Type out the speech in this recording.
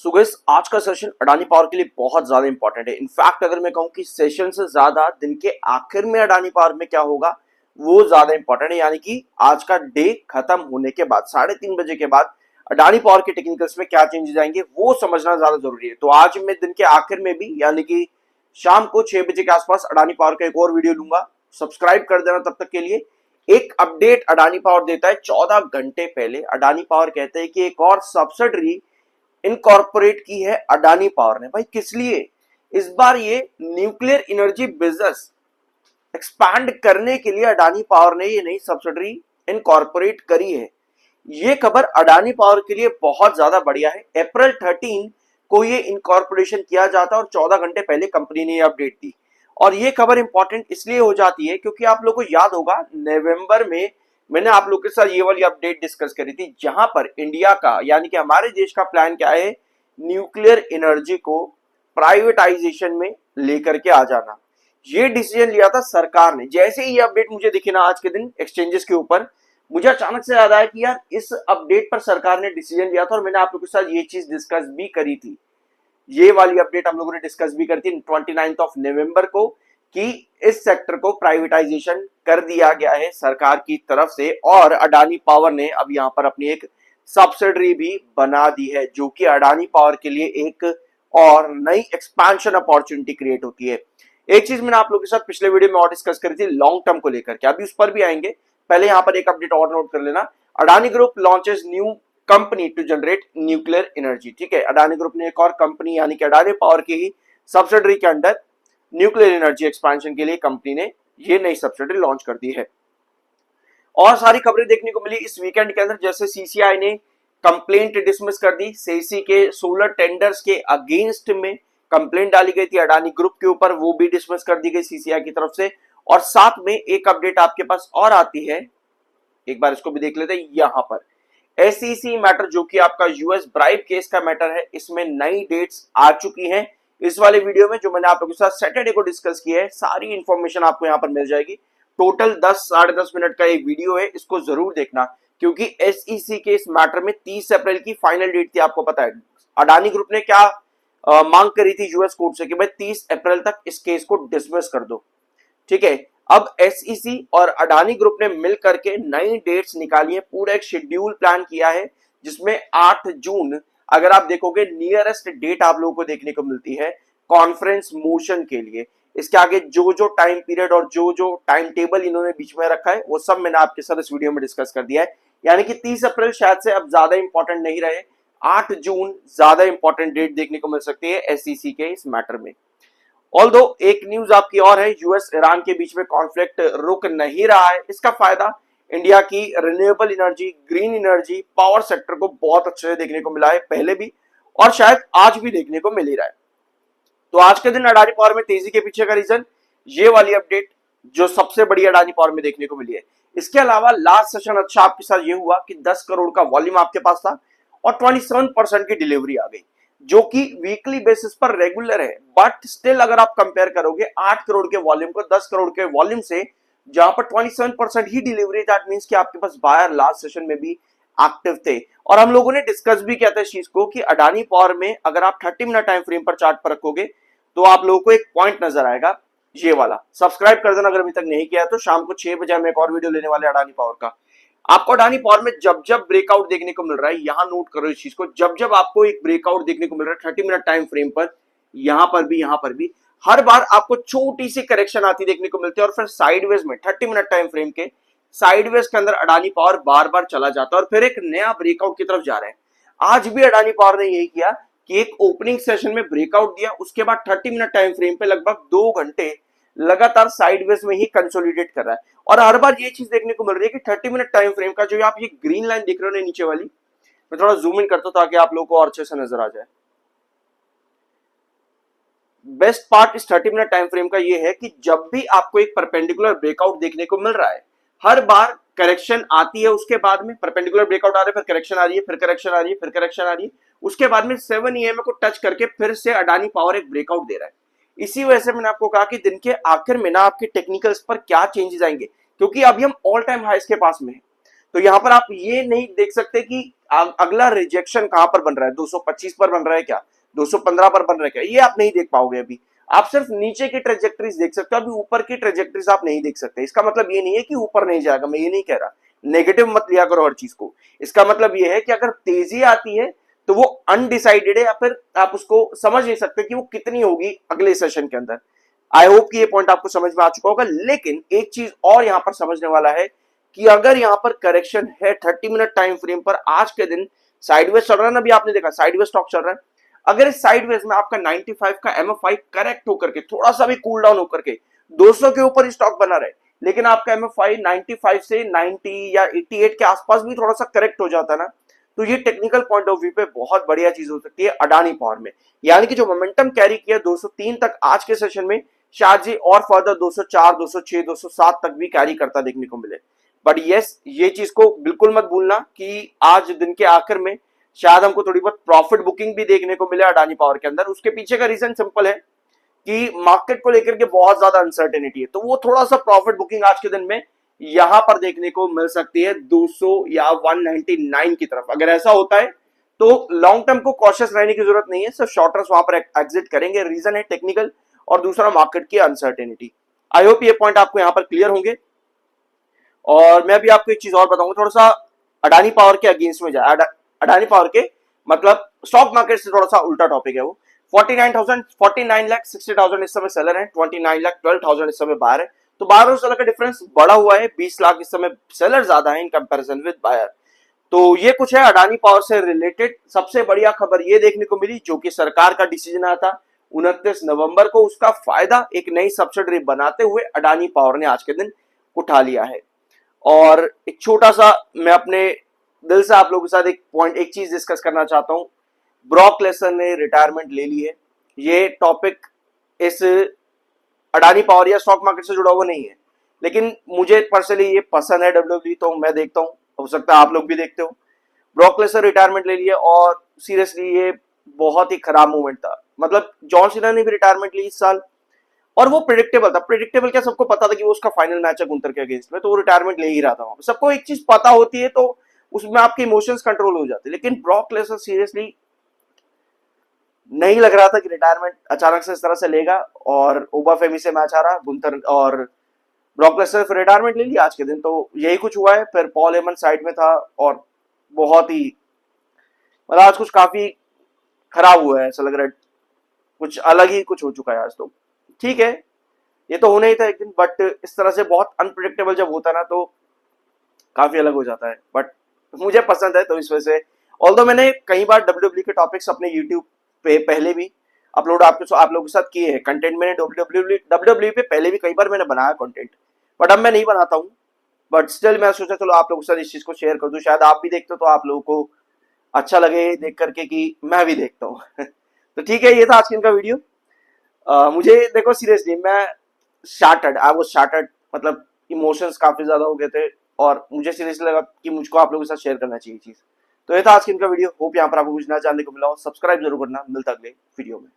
So guys आज का session Adani power के लिए बहुत ज्यादा इंपॉर्टेंट है। इनफैक्ट अगर मैं कहूं कि सेशन से ज्यादा दिन के आखिर में अडानी पावर में क्या होगा वो ज्यादा इंपॉर्टेंट है। यानी कि आज का डे खत्म होने के बाद 3:30 बजे के बाद अडानी पावर के टेक्निकल्स में क्या चेंजेस आएंगे वो समझना ज्यादा जरूरी है। तो आज मैं दिन के आखिर में भी यानी कि शाम को 6 बजे के आसपास अडानी पावर का एक और वीडियो लूंगा। सब्सक्राइब कर देना तब तक के लिए। एक अपडेट अडानी पावर देता है 14 घंटे पहले। अडानी पावर कहते हैं कि एक और सब्सिडरी इनकॉर्पोरेट की है अडानी पावर ने। भाई किस लिए? इस बार ये न्यूक्लियर एनर्जी बिजनेस एक्सपैंड करने के लिए अडानी पावर ने ये नई सब्सिडरी इनकॉर्पोरेट करी है। ये खबर अडानी पावर के लिए बहुत ज्यादा बढ़िया है। अप्रैल 13 को ये इनकॉर्पोरेशन किया जाता है और 14 घंटे पहले कंपनी ने ये अपडेट दी। और ये खबर इंपॉर्टेंट इसलिए हो जाती है क्योंकि आप लोगों को याद होगा नवंबर में मैंने आप लोग के साथ ये वाली अपडेट डिस्कस करी थी, जहां पर इंडिया का यानी कि हमारे देश का प्लान क्या है, न्यूक्लियर एनर्जी को प्राइवेटाइजेशन में लेकर के आ जाना। ये डिसीजन लिया था सरकार ने। जैसे ही ये अपडेट मुझे दिखी ना आज के दिन एक्सचेंजेस के ऊपर, मुझे अचानक से याद आया कि यार इस अपडेट पर सरकार ने डिसीजन लिया था और मैंने आप लोगों के साथ ये चीज डिस्कस भी करी थी। ये वाली अपडेट हम लोगों ने डिस्कस भी करती 29 नवंबर को कि इस सेक्टर को प्राइवेटाइजेशन कर दिया गया है सरकार की तरफ से और अडानी पावर ने अब यहां पर अपनी एक सब्सिडरी भी बना दी है, जो कि अडानी पावर के लिए एक और नई एक्सपेंशन अपॉर्चुनिटी क्रिएट होती है। एक चीज मैंने आप लोगों के साथ पिछले वीडियो में और डिस्कस करी थी लॉन्ग टर्म को लेकर के, अभी उस पर भी आएंगे। पहले यहां पर एक अपडेट और नोट कर लेना। Adani group launches new company to generate nuclear energy. ठीक है, अडानी ग्रुप ने एक और कंपनी यानी कि अडानी पावर की ही सब्सिडरी के अंडर न्यूक्लियर एनर्जी एक्सपेंशन के लिए कंपनी ने ये नई सब्सिडरी लॉन्च कर दी है। और सारी खबरें देखने को मिली इस वीकेंड के अंदर, जैसे सीसीआई ने कंप्लेंट डिसमिस कर दी। सेसी के सोलर टेंडर्स के अगेंस्ट में कंप्लेंट डाली गई थी अडानी ग्रुप के ऊपर, वो भी डिसमिस कर दी गई सीसीआई की तरफ से। और साथ में एक अपडेट आपके पास और आती है, एक बार इसको भी देख लेते हैं। यहां पर एसईसी मैटर जो कि आपका यूएस ब्राइब केस का मैटर है, इसमें नई डेट्स आ चुकी हैं। इस वाले वीडियो में जो मैंने आप लोगों के साथ सैटरडे को डिस्कस किया है, सारी इंफॉर्मेशन आपको यहां पर मिल जाएगी। टोटल 10 साढ़े 10 मिनट का एक वीडियो है, इसको जरूर देखना क्योंकि एसईसी के इस मैटर में 30 अप्रैल की फाइनल डेट थी। आपको पता है अडानी ग्रुप ने क्या मांग करी थी यूएस कोर्ट से कि भाई 30 अप्रैल तक इस केस को डिसमिस कर दो। ठीक है, अब एसईसी और अडानी ग्रुप ने मिल करके नई डेट्स निकाली है, पूरा एक शेड्यूल प्लान किया है जिसमें 8 जून अगर आप देखोगे नियरेस्ट डेट आप लोगों को देखने को मिलती है कॉन्फ्रेंस मोशन के लिए। इसके आगे जो जो टाइम पीरियड और जो जो टाइम टेबल इन्होंने बीच में रखा है वो सब मैंने आपके साथ इस वीडियो में डिस्कस कर दिया है। यानी कि 30 अप्रैल शायद से अब ज्यादा इंपॉर्टेंट नहीं रहे, 8 जून ज्यादा इंपॉर्टेंट डेट देखने को मिल सकती है एसईसी के इस मैटर में। ऑल्दो एक न्यूज आपकी और है, यूएस ईरान के बीच में कॉन्फ्लिक्ट रुक नहीं रहा है। इसका फायदा इंडिया की renewable energy, green energy, power sector को बहुत अच्छे से देखने को मिला है पहले भी और शायद आज भी देखने को मिल ही रहा है। तो आज के दिन अडानी पावर में तेजी के पीछे का रीजन ये वाली अपडेट जो सबसे बड़ी अडानी पावर में देखने को मिली है। इसके अलावा लास्ट सेशन अच्छा आपके साथ ये हुआ कि 10 करोड़ का वॉल्यूम आपके पास था और 27% की डिलीवरी आ गई, जो कि वीकली बेसिस पर रेगुलर है। बट स्टिल अगर आप कंपेयर करोगे 8 करोड़ के वॉल्यूम को 10 करोड़ के वॉल्यूम से, जहां पर 27% ही डिलीवरी, दैट मींस कि आपके पास बायर लास्ट सेशन में भी एक्टिव थे। और हम लोगों ने डिस्कस भी किया था इस चीज को कि अडानी पावर में अगर आप 30 मिनट टाइम फ्रेम पर चार्ट पर रखोगे तो आप लोगों को एक पॉइंट नजर आएगा ये वाला। सब्सक्राइब कर देना अगर अभी तक नहीं किया तो। शाम को 6 बजे हम एक और वीडियो लेने वाले अडानी पावर का। आपको अडानी पावर में जब जब ब्रेकआउट देखने को मिल रहा है, यहां नोट करो इस चीज को, जब जब आपको एक ब्रेकआउट देखने को मिल रहा है 30 मिनट टाइम फ्रेम पर, यहां पर भी हर बार आपको छोटी सी करेक्शन आती देखने को मिलती है और फिर साइडवेज में 30 मिनट टाइम फ्रेम के साइडवेज के अंदर अडानी पावर बार बार चला जाता है और फिर एक नया ब्रेकआउट की तरफ जा रहा है। आज भी अडानी पावर ने यही किया कि एक ओपनिंग सेशन में ब्रेकआउट दिया, उसके बाद 30 मिनट टाइम फ्रेम पे लगभग 2 घंटे लगातार साइडवेज में ही कंसोलिडेट कर रहा है। और हर बार ये चीज देखने को मिल रही है कि 30 मिनट टाइम फ्रेम का जो आप ये ग्रीन लाइन देख रहे हो नीचे वाली, मैं थोड़ा जूम इन करता हूं ताकि आप लोगों को और अच्छे से नजर आ जाए। बेस्ट पार्ट इस 30 मिनट टाइम फ्रेम का ये है कि जब भी आपको एक परपेंडिकुलर ब्रेकआउट देखने को मिल रहा है, हर बार करेक्शन आती है, उसके बाद में परपेंडिकुलर ब्रेकआउट आ रहा है, फिर करेक्शन आ रही है, फिर करेक्शन आ रही है, फिर करेक्शन आ रही है, उसके बाद में 7 EMA को टच करके फिर से अडानी पावर एक ब्रेकआउट दे रहा है। इसी वजह से मैंने आपको कहा कि दिन के आखिर में ना आपके टेक्निकल्स पर क्या चेंजेस आएंगे, क्योंकि अभी हम ऑल टाइम हाईस के पास में है। तो यहां पर आप ये नहीं देख सकते कि अगला रिजेक्शन कहां पर बन रहा है, 225 पर बन रहा है क्या, 215 पर बन रहा है क्या, ये आप नहीं देख पाओगे अभी। आप सिर्फ नीचे की ट्रेजेक्टरीज देख सकते हो, अभी ऊपर की ट्रेजेक्टरीज आप नहीं देख सकते। इसका मतलब ये नहीं है कि ऊपर नहीं जाएगा, मैं ये नहीं कह रहा, नेगेटिव मत लिया करो हर चीज को। इसका मतलब ये है कि अगर तेजी आती है तो वो अनडिसाइडेड है, या फिर आप उसको समझ नहीं सकते कि वो कितनी होगी अगले सेशन के अंदर। आई होप कि ये पॉइंट आपको समझ में आ चुका होगा। लेकिन एक चीज और यहां पर समझने वाला है कि अगर यहां पर करेक्शन है 30 मिनट टाइम फ्रेम पर, आज के दिन साइडवेज चल रहा है ना, अभी आपने देखा साइडवेज स्टॉक चल रहा है। अगर इस साइडवेज में आपका 95 का एमएफआई करेक्ट होकर के थोड़ा सा भी कूल डाउन होकर के 200 के ऊपर स्टॉक बना रहे, लेकिन आपका एमएफआई 95 से 90 या 88 के आसपास भी थोड़ा सा करेक्ट हो जाता ना, तो ये टेक्निकल पॉइंट ऑफ व्यू पे बहुत बढ़िया चीज हो सकती है अडानी पावर में। यानी कि जो मोमेंटम कैरी किया 203 तक आज के सेशन में, शायद जी और फर्दर 204, 206, 207 तक भी कैरी करता देखने को मिले। बट यस, ये चीज को बिल्कुल मत भूलना कि आज दिन के आखिर में शायद हमको थोड़ी बहुत प्रॉफिट बुकिंग भी देखने को मिले अडानी पावर के अंदर। उसके पीछे का रीजन सिंपल है कि मार्केट को लेकर के बहुत ज्यादा अनसर्टेनिटी है, तो वो थोड़ा सा प्रॉफिट बुकिंग आज के दिन में यहां पर देखने को मिल सकती है 200 या 199 की तरफ। अगर ऐसा होता है तो लॉन्ग टर्म को कॉशियस रहने की जरूरत नहीं है, सिर्फ शॉर्टर्स वहां पर एग्जिट करेंगे। रीजन है टेक्निकल और दूसरा मार्केट की अनसर्टेनिटी। आई होप ये पॉइंट आपको यहां पर क्लियर होंगे। और मैं भी आपको एक चीज और बताऊंगा, थोड़ा सा अडानी पावर के अगेंस्ट में जाए। अडानी पावर के मतलब स्टॉक मार्केट से थोड़ा सा उल्टा टॉपिक है वो। 49,60,000 इस समय सेलर है, 29,12,000 इस समय बायर है। तो बायर और सेलर का डिफरेंस बड़ा हुआ है, 20 लाख इस समय सेलर ज्यादा है इन कंपैरिजन विद बायर। तो ये कुछ है अडानी पावर से रिलेटेड। सबसे बढ़िया खबर ये देखने को मिली, जो कि सरकार का डिसीजन आया था 29 नवंबर को, उसका फायदा एक नई सब्सिडरी बनाते हुए अडानी पावर ने आज के दिन उठा लिया है। और एक छोटा सा मैं अपने दिल से आप लोगों के साथ एक चीज डिस्कस करना चाहता हूं। ब्रॉक लेसनर ने रिटायरमेंट ले ली है। ये टॉपिक इस अडानी पावर या स्टॉक मार्केट से जुड़ा हुआ नहीं है, लेकिन मुझे पर्सनली ये पसंद है डब्ल्यूडब्ल्यूई, तो मैं देखता हूँ, हो सकता है आप लोग भी देखते हो। ब्रॉक लेसनर रिटायरमेंट ले लिया और सीरियसली ये बहुत ही खराब मूवमेंट था। मतलब जॉन सीना ने भी रिटायरमेंट ली इस साल, और वो प्रिडिक्टेबल था। प्रिडिक्टेबल क्या, सबको पता था कि वो उसका फाइनल मैच है गुंतर के अगेंस्ट में, तो वो रिटायरमेंट ले ही रहा था। सबको एक चीज पता होती है तो उसमें आपके इमोशंस कंट्रोल हो जाते हैं। लेकिन ब्रॉक लेसनर सीरियसली नहीं लग रहा था कि रिटायरमेंट अचानक से इस तरह से लेगा, और ओबाफेमी से मैच आ रहा गुंतर, और ब्रॉक लेसनर फिर रिटायरमेंट ले लिया आज के दिन। तो यही कुछ हुआ है। फिर पॉल हेमन साइड में था, और बहुत ही मतलब आज कुछ काफी खराब हुआ है, ऐसा लग रहा है कुछ अलग ही कुछ हो चुका है आज। तो ठीक है, ये तो होना ही था एक दिन, बट इस तरह से बहुत अनप्रिडिक्टेबल जब होता है ना, तो काफी अलग हो जाता है। बट मुझे पसंद है, तो इस वजह से ऑल्दो मैंने कई बार डब्ल्यूडब्ल्यू के टॉपिक्स अपने यूट्यूब पे पहले भी अपलोड आप लोगों के साथ किए हैं। कंटेंट मैंने डब्ल्यूडब्ल्यू पे पहले भी कई बार मैंने बनाया कंटेंट, बट अब मैं नहीं बनाता हूँ। बट स्टिल मैं सोचा चलो आप लोगों के साथ इस चीज को शेयर कर दूं, शायद आप भी देखते हो तो आप लोगों को अच्छा लगे देख करके कि मैं भी देखता हूँ। तो ठीक है, ये था आज की इनका वीडियो। मुझे देखो सीरियसली मैं शार्टेड, आई वाज शार्टेड, मतलब इमोशंस काफी ज्यादा हो गए थे, और मुझे सीरियसली लगा कि मुझको आप लोगों के साथ शेयर करना चाहिए चीज। तो ये था आज की इनका वीडियो। होप यहाँ पर आपको कुछ नया जानने को मिला हो। सब्सक्राइब जरूर करना, मिलता अगले वीडियो में।